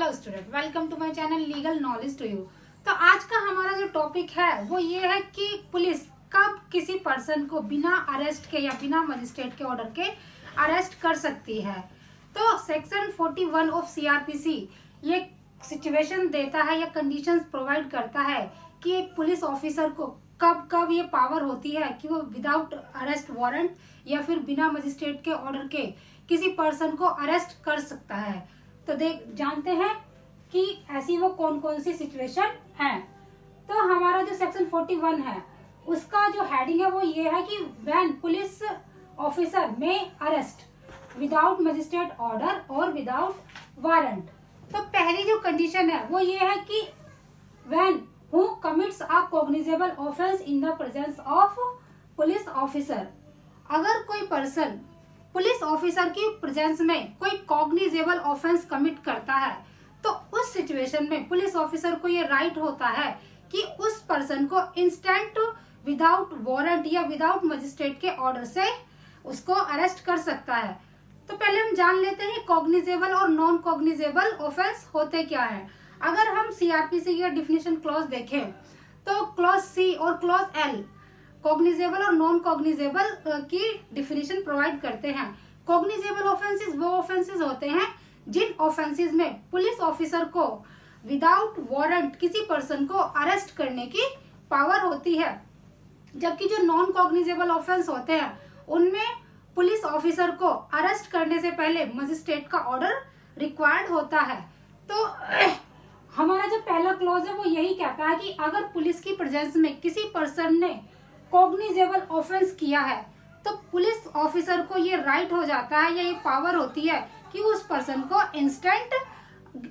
Hello student, welcome to my channel legal knowledge to you. तो आज का हमारा जो टॉपिक है वो ये है कि पुलिस कब किसी पर्सन को बिना अरेस्ट के या बिना मजिस्ट्रेट के ऑर्डर के अरेस्ट कर सकती है। तो सेक्शन 41 ऑफ सीआरपीसी ये सिचुएशन देता है या कंडीशंस प्रोवाइड करता है कि एक पुलिस ऑफिसर को कब कब ये पावर होती है कि वो विदाउट अरेस्ट वारंट या फिर बिना मजिस्ट्रेट के ऑर्डर के किसी पर्सन को अरेस्ट कर सकता है। तो जानते हैं कि ऐसी वो कौन कौन सी सिचुएशन है। तो हमारा जो सेक्शन 41 है उसका जो हेडिंग है वो ये है कि व्हेन पुलिस ऑफिसर में अरेस्ट विदाउट मजिस्ट्रेट ऑर्डर और विदाउट वारंट। तो पहली जो कंडीशन है वो ये है कि when who commits a cognizable offence in the presence of police officer. अगर कोई पर्सन पुलिस ऑफिसर की प्रेजेंस में कोई कॉग्निजेबल ऑफेंस कमिट करता है तो उस सिचुएशन में पुलिस ऑफिसर को ये राइट होता है कि उस पर्सन को इंस्टेंट विदाउट वारंट या विदाउट मजिस्ट्रेट के ऑर्डर से उसको अरेस्ट कर सकता है। तो पहले हम जान लेते हैं कॉग्निजेबल और नॉन कॉग्निजेबल ऑफेंस होते क्या है। अगर हम सीआरपीसी का डिफिनेशन क्लॉज देखें तो क्लॉज सी और क्लॉज एल कॉग्निजेबल और नॉन कॉग्निजेबल की डिफिनेशन प्रोवाइड करते हैं। कॉग्निजेबल ऑफेंसेस वो ऑफेंसेस होते हैं जिन ऑफेंसेस में पुलिस ऑफिसर को विदाउट वारंट किसी पर्सन को अरेस्ट करने की पावर होती है, जबकि जो नॉन कॉग्निजेबल ऑफेंस होते हैं उनमें पुलिस ऑफिसर को अरेस्ट करने से पहले मजिस्ट्रेट का ऑर्डर रिक्वायर्ड होता है। तो हमारा जो पहला क्लॉज है वो यही कहता है कि अगर पुलिस की प्रेजेंस में किसी पर्सन ने कॉग्निजेबल ऑफेंस किया है तो पुलिस ऑफिसर को ये राइट हो जाता है या ये पावर होती है कि उस पर्सन को इंस्टेंट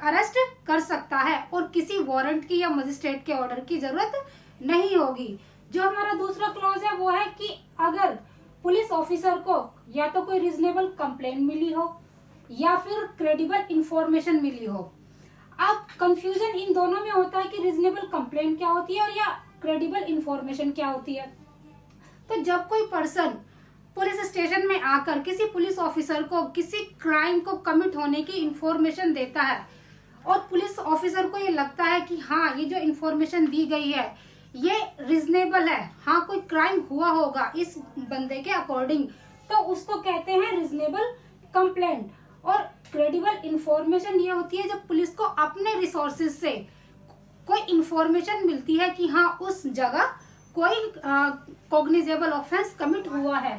अरेस्ट कर सकता है और किसी वारंट की या मजिस्ट्रेट के ऑर्डर की जरूरत नहीं होगी। जो हमारा दूसरा क्लॉज है वो है कि अगर पुलिस ऑफिसर को या तो कोई रीजनेबल कंप्लेंट मिली हो या फिर क्रेडिबल इंफॉर्मेशन मिली हो। अब कंफ्यूजन इन दोनों में होता है कि रीजनेबल कंप्लेंट क्या होती है और या क्रेडिबल इंफॉर्मेशन क्या होती है। तो जब कोई पर्सन पुलिस स्टेशन में आकर किसी पुलिस ऑफिसर को किसी क्राइम को कमिट होने की इंफॉर्मेशन देता है और पुलिस ऑफिसर को ये लगता है कि हाँ ये जो इंफॉर्मेशन दी गई है ये रीजनेबल है, हाँ कोई क्राइम हुआ होगा इस बंदे के अकॉर्डिंग, तो उसको कहते हैं रीजनेबल कंप्लेंट। और क्रेडिबल इंफॉर्मेशन ये होती है जब पुलिस को अपने रिसोर्सेज से कोई इंफॉर्मेशन मिलती है कि हाँ उस जगह कोई कॉग्निजेबल ऑफेंस कमिट हुआ है।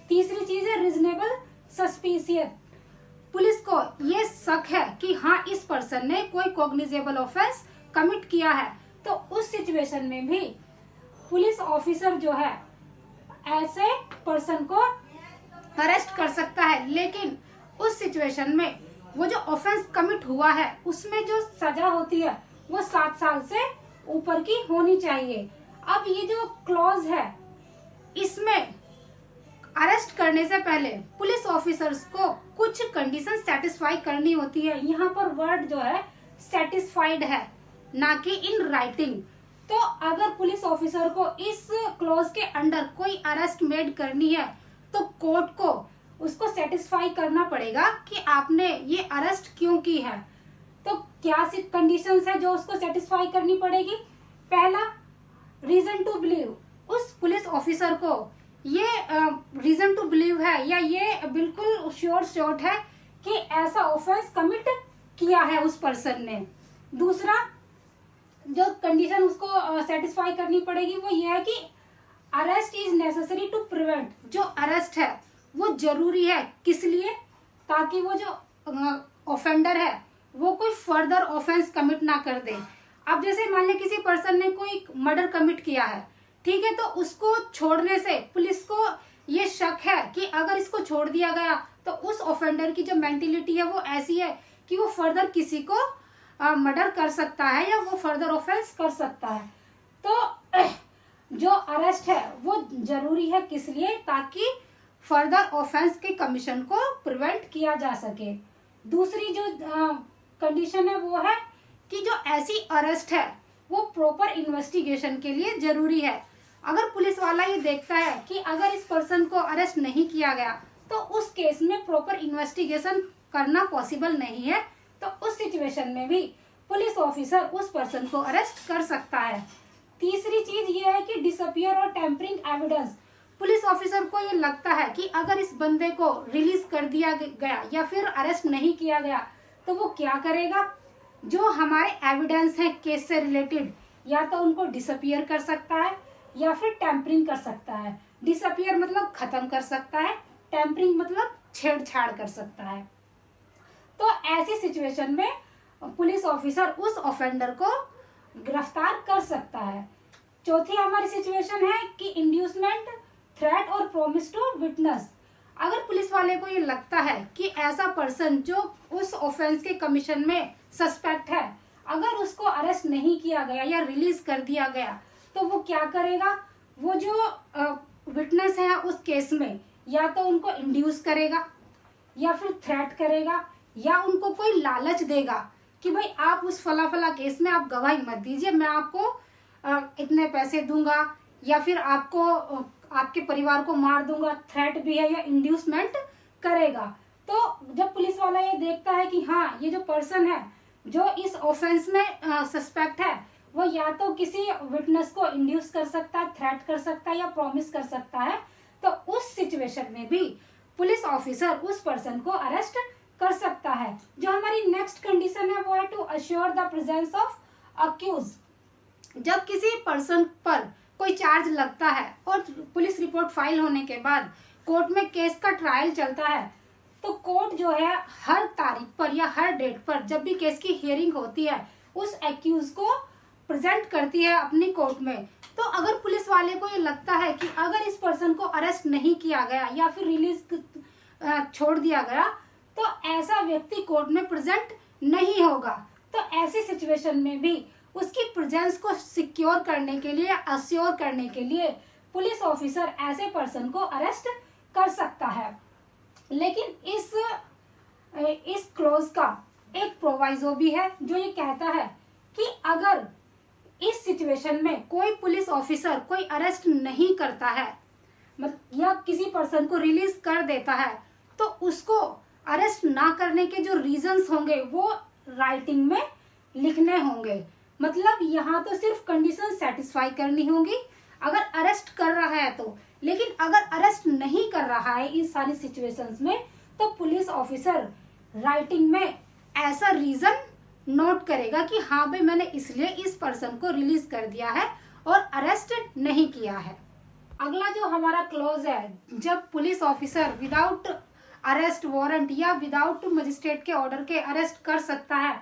तीसरी चीज है रीजनेबल सस्पिशियस। पुलिस को ये शक है कि हाँ इस पर्सन ने कोई कॉग्निजेबल ऑफेंस कमिट किया है, तो उस सिचुएशन में भी पुलिस ऑफिसर जो है ऐसे पर्सन को अरेस्ट कर सकता है। लेकिन उस सिचुएशन में वो जो ऑफेंस कमिट हुआ है उसमें जो सजा होती है वो 7 साल से ऊपर की होनी चाहिए। अब ये जो क्लॉज है इसमें अरेस्ट करने से पहले पुलिस ऑफिसर्स को कुछ कंडीशन सेटिस्फाई करनी होती है। यहाँ पर वर्ड जो है सेटिस्फाइड है ना कि इन राइटिंग। तो अगर पुलिस ऑफिसर को इस क्लॉज के अंडर कोई अरेस्ट मेड करनी है तो कोर्ट को उसको सेटिस्फाई करना पड़ेगा कि आपने ये अरेस्ट क्यों की है। तो क्या कंडीशंस है जो उसको सेटिस्फाई करनी पड़ेगी। पहला, रीजन टू बिलीव, उस पुलिस ऑफिसर को ये रीजन टू बिलीव है या ये बिल्कुल श्योर शॉट है कि ऐसा ऑफेंस कमिट किया है उस पर्सन ने। दूसरा जो कंडीशन उसको सेटिस्फाई करनी पड़ेगी वो ये है कि arrest is necessary to prevent. जो अरेस्ट है वो जरूरी है, किस लिए, ताकि वो जो ऑफेंडर है वो कोई फर्दर ऑफेंस कमिट ना कर दे। अब जैसे मान लिया किसी पर्सन ने कोई मर्डर कमिट किया है, ठीक है, तो उसको छोड़ने से पुलिस को ये शक है कि अगर इसको छोड़ दिया गया तो उस ऑफेंडर की जो मेंटेलिटी है वो ऐसी है कि वो फर्दर किसी को मर्डर कर सकता है या वो फर्दर ऑफेंस कर सकता है। तो जो अरेस्ट है वो जरूरी है, किस लिए, ताकि फर्दर ऑफेंस के कमीशन को प्रिवेंट किया जा सके। दूसरी जो कंडीशन है वो है कि जो ऐसी अरेस्ट है वो प्रॉपर इन्वेस्टिगेशन के लिए जरूरी है। अगर पुलिस वाला ये देखता है कि अगर इस पर्सन को अरेस्ट नहीं किया गया तो उस केस में प्रॉपर इन्वेस्टिगेशन करना पॉसिबल नहीं है, तो उस सिचुएशन में भी पुलिस ऑफिसर उस पर्सन को अरेस्ट कर सकता है। तीसरी चीज ये है कि डिसअपियर और टेम्परिंग एविडेंस। पुलिस ऑफिसर को ये लगता है कि अगर इस बंदे को रिलीज कर दिया गया या फिर अरेस्ट नहीं किया गया तो वो क्या करेगा, जो हमारे एविडेंस हैं केस से रिलेटेड, या तो उनको डिसअपियर कर सकता है या फिर टेम्परिंग कर सकता है। डिसअपियर मतलब खत्म कर सकता है, टेम्परिंग मतलब छेड़छाड़ कर सकता है। तो ऐसी सिचुएशन में पुलिस ऑफिसर उस ऑफेंडर को गिरफ्तार कर सकता है। चौथी हमारी सिचुएशन है कि इंड्यूसमेंट, थ्रेट और प्रॉमिस टू विटनेस। अगर पुलिस वाले को ये लगता है कि ऐसा पर्सन जो उस ऑफेंस के कमीशन में सस्पेक्ट है, अगर उसको अरेस्ट नहीं किया गया या रिलीज कर दिया गया तो वो क्या करेगा, वो जो विटनेस है उस केस में या तो उनको इंड्यूस करेगा या फिर थ्रेट करेगा या उनको कोई लालच देगा कि भाई आप उस फला फला केस में आप गवाही मत दीजिए, मैं आपको इतने पैसे दूंगा या फिर आपको आपके परिवार को मार दूंगा। थ्रेट भी है या इंड्यूसमेंट करेगा। तो जब पुलिस वाला ये देखता है कि हाँ ये जो पर्सन है जो इस ऑफेंस में सस्पेक्ट है, वो या तो किसी विटनेस को इंड्यूस कर सकता है, थ्रेट कर सकता है या प्रॉमिस कर सकता है, तो उस सिचुएशन में भी पुलिस ऑफिसर उस पर्सन को अरेस्ट कर सकता है। जो हमारी नेक्स्ट कंडीशन है वो है to assure the presence of accused. जब किसी पर्सन पर कोई चार्ज लगता है और पुलिस रिपोर्ट फाइल होने के बाद कोर्ट में केस का ट्रायल चलता है, तो कोर्ट जो है हर तारीख पर या हर डेट पर जब भी केस की हियरिंग होती है उस एक्यूज को प्रेजेंट करती है अपनी कोर्ट में। तो अगर पुलिस वाले को ये लगता है कि अगर इस पर्सन को अरेस्ट नहीं किया गया या फिर रिलीज छोड़ दिया गया तो ऐसा व्यक्ति कोर्ट में प्रेजेंट नहीं होगा, तो ऐसी सिचुएशन में भी उसकी प्रेजेंस को सिक्योर करने के लिए, अश्योर करने के लिए पुलिस ऑफिसर ऐसे पर्सन को अरेस्ट कर सकता है। लेकिन इस क्लॉज का एक प्रोवाइजो भी है जो ये कहता है कि अगर इस सिचुएशन में कोई पुलिस ऑफिसर कोई अरेस्ट नहीं करता है या किसी पर्सन को रिलीज कर देता है तो उसको अरेस्ट ना करने के जो रीजंस होंगे वो राइटिंग में लिखने होंगे। मतलब यहाँ तो सिर्फ कंडीशन सेटिस्फाई करनी होगी अगर अरेस्ट कर रहा है तो, लेकिन अगर अरेस्ट नहीं कर रहा है इस सारी सिचुएशंस में तो पुलिस ऑफिसर राइटिंग में ऐसा रीजन नोट करेगा कि हाँ भाई मैंने इसलिए इस पर्सन को रिलीज कर दिया है और अरेस्ट नहीं किया है। अगला जो हमारा क्लॉज है, जब police officer without arrest warrant या विदाउट मजिस्ट्रेट के ऑर्डर के अरेस्ट कर सकता है,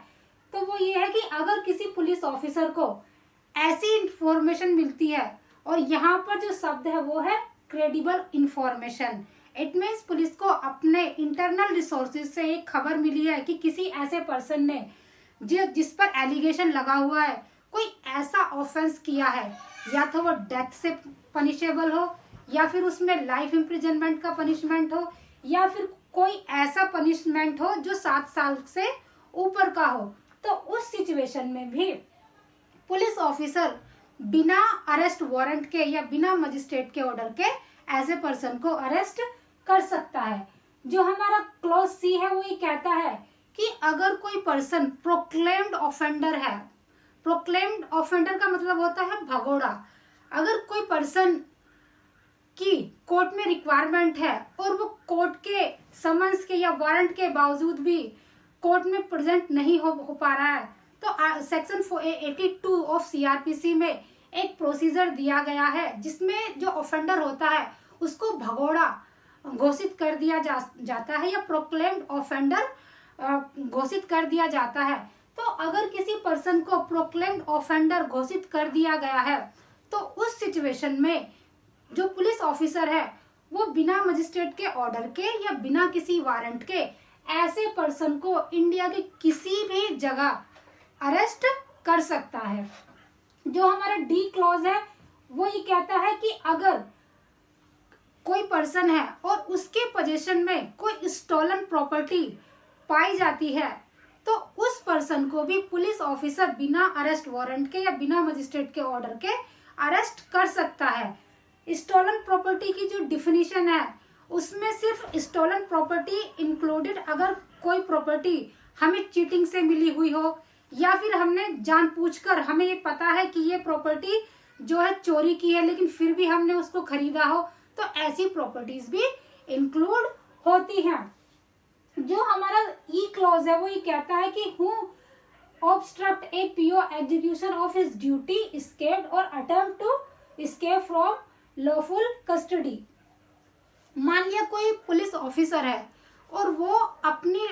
तो वो ये है कि अगर किसी पुलिस ऑफिसर को ऐसी इंफॉर्मेशन मिलती है, और यहाँ पर जो शब्द है वो है credible information. It means police को अपने इंटरनल रिसोर्सेज से एक खबर मिली है कि किसी ऐसे पर्सन ने जिस पर एलिगेशन लगा हुआ है कोई ऐसा ऑफेंस किया है, या तो वो डेथ से पनिशेबल हो या फिर उसमें लाइफ इम्प्रिजनमेंट का पनिशमेंट हो या फिर कोई ऐसा पनिशमेंट हो जो 7 साल से ऊपर का हो, तो उस सिचुएशन में भी पुलिस ऑफिसर बिना अरेस्ट वारंट के या बिना मजिस्ट्रेट के ऑर्डर के ऐसे पर्सन को अरेस्ट कर सकता है। जो हमारा क्लॉज सी है वो ये कहता है कि अगर कोई पर्सन प्रोक्लेम्ड ऑफेंडर है, प्रोक्लेम्ड ऑफेंडर का मतलब होता है भगोड़ा, अगर कोई पर्सन की कोर्ट में रिक्वायरमेंट है और वो कोर्ट के समन्स के या वारंट के बावजूद भी कोर्ट में प्रेजेंट नहीं हो पा रहा है, तो सेक्शन 82 ऑफ सीआरपीसी में एक प्रोसीजर दिया गया है जिसमें जो ऑफेंडर होता है उसको भगोड़ा घोषित कर दिया जाता है या प्रोक्लेम्ड ऑफेंडर घोषित कर दिया जाता है। तो अगर किसी पर्सन को प्रोक्लेम्ड ऑफेंडर घोषित कर दिया गया है तो उस सिचुएशन में जो पुलिस ऑफिसर है वो बिना मजिस्ट्रेट के ऑर्डर के या बिना किसी वारंट के ऐसे पर्सन को इंडिया के किसी भी जगह अरेस्ट कर सकता है। जो हमारा डी क्लॉज है वो ये कहता है कि अगर कोई पर्सन है और उसके पोजीशन में कोई स्टॉलन प्रॉपर्टी पाई जाती है तो उस पर्सन को भी पुलिस ऑफिसर बिना अरेस्ट वारंट के या बिना मजिस्ट्रेट के ऑर्डर के अरेस्ट कर सकता है। स्टॉलन प्रॉपर्टी की जो डिफिनीशन है उसमें सिर्फ स्टॉलन प्रॉपर्टी इंक्लूडेड अगर कोई प्रॉपर्टी हमें चीटिंग से मिली हुई हो, या फिर हमने जानबूझकर, हमें ये पता है कि ये प्रॉपर्टी जो है चोरी की है लेकिन फिर भी हमने उसको खरीदा हो, तो ऐसी प्रॉपर्टीज भी इंक्लूड होती हैं। जो हमारा ई क्लॉज है वो ये कहता है कि who obstruct a PO execution of his duty, escaped or attempt to escape from lawful custody। मान लिया कोई पुलिस ऑफिसर है और वो अपनी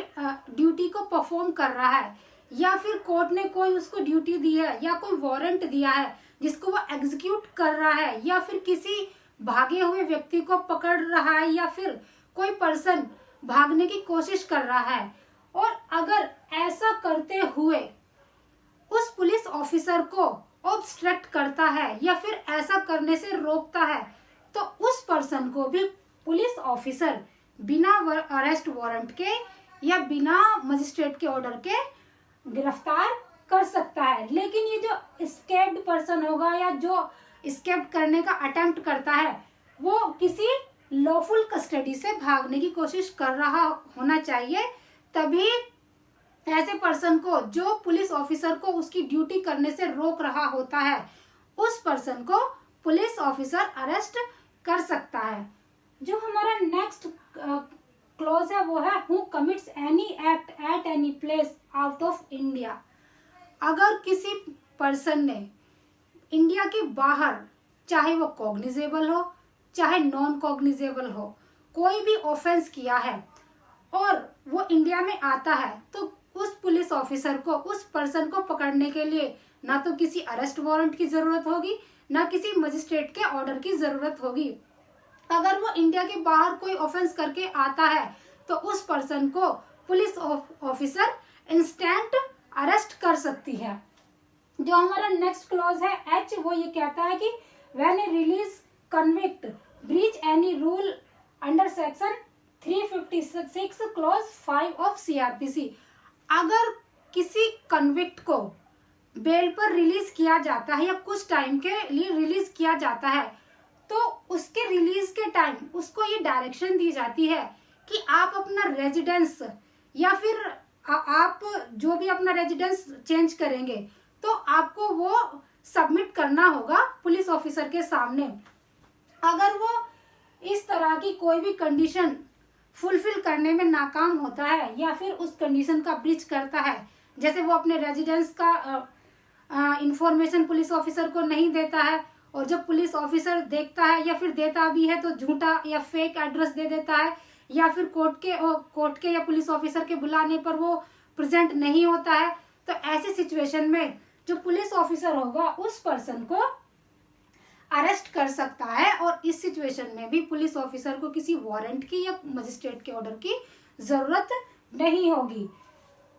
ड्यूटी को परफॉर्म कर रहा है, या फिर कोर्ट ने कोई उसको ड्यूटी दी है या कोई वारंट दिया है जिसको वो एग्जीक्यूट कर रहा है, या फिर किसी भागे हुए व्यक्ति को पकड़ रहा है, या फिर कोई पर्सन भागने की कोशिश कर रहा है, और अगर ऐसा करते हुए उस पुलिस ऑफिसर को ऑब्स्ट्रक्ट करता है या फिर ऐसा करने से रोकता है, तो उस पर्सन को भी पुलिस ऑफिसर बिना अरेस्ट वारंट के या बिना मजिस्ट्रेट के ऑर्डर के गिरफ्तार कर सकता है। लेकिन ये जो एस्केप्ड पर्सन होगा या जो एस्केप करने का अटेम्प्ट करता है, वो किसी लॉफुल कस्टडी से भागने की कोशिश कर रहा होना चाहिए, तभी ऐसे पर्सन को, जो पुलिस ऑफिसर को उसकी ड्यूटी करने से रोक रहा होता है, उस पर्सन को पुलिस ऑफिसर अरेस्ट कर सकता है। जो हमारा नेक्स्ट क्लॉज है वो है who commits any act at any place out of India. अगर किसी पर्सन ने इंडिया के बाहर, चाहे वो कॉग्निजेबल हो चाहे नॉन कॉग्निजेबल हो, कोई भी ऑफेंस किया है और वो इंडिया में आता है, तो उस पुलिस ऑफिसर को, उस पर्सन को पकड़ने के लिए ना तो किसी अरेस्ट वारंट की जरूरत होगी, ना किसी मजिस्ट्रेट के ऑर्डर की जरूरत होगी। अगर वो इंडिया के बाहर कोई ऑफेंस करके आता है तो उस पर्सन को पुलिस ऑफिसर इंस्टेंट अरेस्ट कर सकती है। जो हमारा नेक्स्ट क्लॉज है एच, वो ये कहता है कि when A release convict breach any rule under section 356 clause 5 of CrPC. अगर किसी कन्विक्ट को बेल पर रिलीज किया जाता है या कुछ टाइम के लिए रिलीज किया जाता है, तो उसके रिलीज के टाइम उसको ये डायरेक्शन दी जाती है कि आप अपना रेजिडेंस या फिर आप जो भी अपना रेजिडेंस चेंज करेंगे तो आपको वो सबमिट करना होगा पुलिस ऑफिसर के सामने। अगर वो इस तरह की कोई भी कंडीशन फुलफिल करने में नाकाम होता है या फिर उस कंडीशन का ब्रीच करता है, जैसे वो अपने रेजिडेंस का इंफॉर्मेशन पुलिस ऑफिसर को नहीं देता है, और जब पुलिस ऑफिसर देखता है या फिर देता भी है तो झूठा या फेक एड्रेस दे देता है, या फिर कोर्ट के या पुलिस ऑफिसर के बुलाने पर वो प्रेजेंट नहीं होता है, तो ऐसी सिचुएशन में जो पुलिस ऑफिसर होगा उस पर्सन को अरेस्ट कर सकता है, और इस सिचुएशन में भी पुलिस ऑफिसर को किसी वारंट की या मजिस्ट्रेट के ऑर्डर की जरूरत नहीं होगी।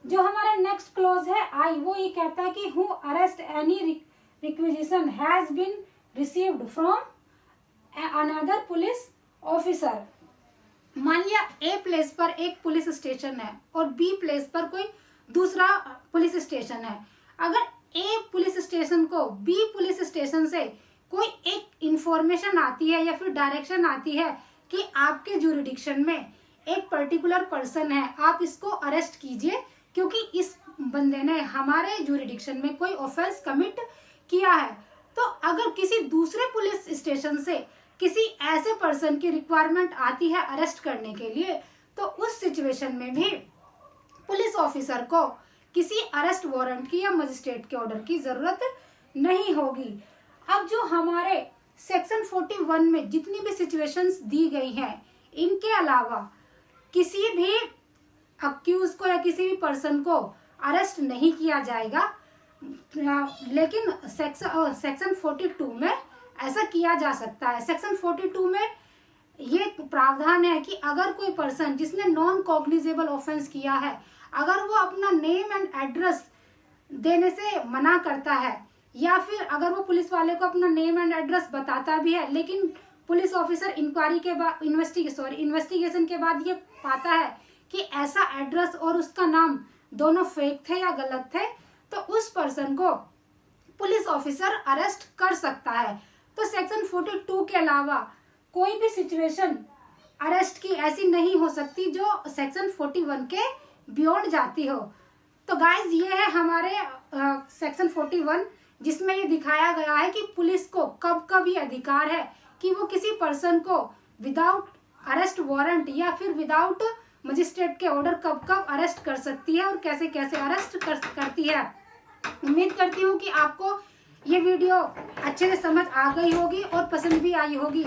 जो हमारा नेक्स्ट क्लॉज है आई, वो ये कहता है कि who arrest any requisition has been received from another police officer. मान लिया ए प्लेस पर एक पुलिस स्टेशन है और बी प्लेस पर कोई दूसरा पुलिस स्टेशन है। अगर ए पुलिस स्टेशन को बी पुलिस स्टेशन से कोई एक इंफॉर्मेशन आती है या फिर डायरेक्शन आती है कि आपके ज्यूरिडिक्शन में एक पर्टिकुलर पर्सन है, आप इसको अरेस्ट कीजिए क्योंकि इस बंदे ने हमारे ज्यूरिडिक्शन में कोई ऑफेंस कमिट किया है, तो अगर किसी दूसरे पुलिस स्टेशन से किसी ऐसे पर्सन की रिक्वायरमेंट आती है अरेस्ट करने के लिए, तो उस सिचुएशन में भी पुलिस ऑफिसर को किसी अरेस्ट वारंट की या मजिस्ट्रेट के ऑर्डर की जरूरत नहीं होगी। अब जो हमारे सेक्शन 41 में जितनी भी सिचुएशंस दी गई हैं, इनके अलावा किसी भी अक्यूज को या किसी भी पर्सन को अरेस्ट नहीं किया जाएगा, लेकिन सेक्शन 42 में ऐसा किया जा सकता है। सेक्शन 42 में ये प्रावधान है कि अगर कोई पर्सन जिसने नॉन कॉग्निजेबल ऑफेंस किया है, अगर वो अपना नेम एंड एड्रेस देने से मना करता है, या फिर अगर वो पुलिस वाले को अपना नेम एंड एड्रेस बताता भी है लेकिन पुलिस ऑफिसर इंक्वायरी के बाद इन्वेस्टिगेशन के बाद ये पाता है कि ऐसा एड्रेस और उसका नाम दोनों फेक थे या गलत थे, तो उस पर्सन को पुलिस ऑफिसर अरेस्ट कर सकता है। तो सेक्शन 42 के अलावा कोई भी सिचुएशन अरेस्ट की ऐसी नहीं हो सकती जो सेक्शन 41 के बियॉन्ड जाती हो। तो गाइज ये है हमारे सेक्शन 41, जिसमें ये दिखाया गया है कि पुलिस को कब कब ये अधिकार है कि वो किसी पर्सन को विदाउट अरेस्ट वारंट या फिर विदाउट मजिस्ट्रेट के ऑर्डर कब कब अरेस्ट कर सकती है और कैसे कैसे अरेस्ट करती है। उम्मीद करती हूँ कि आपको ये वीडियो अच्छे से समझ आ गई होगी और पसंद भी आई होगी।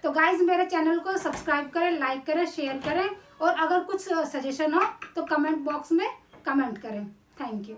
तो गाइज मेरे चैनल को सब्सक्राइब करें, लाइक करें, शेयर करें और अगर कुछ सजेशन हो तो कमेंट बॉक्स में कमेंट करें। Thank you.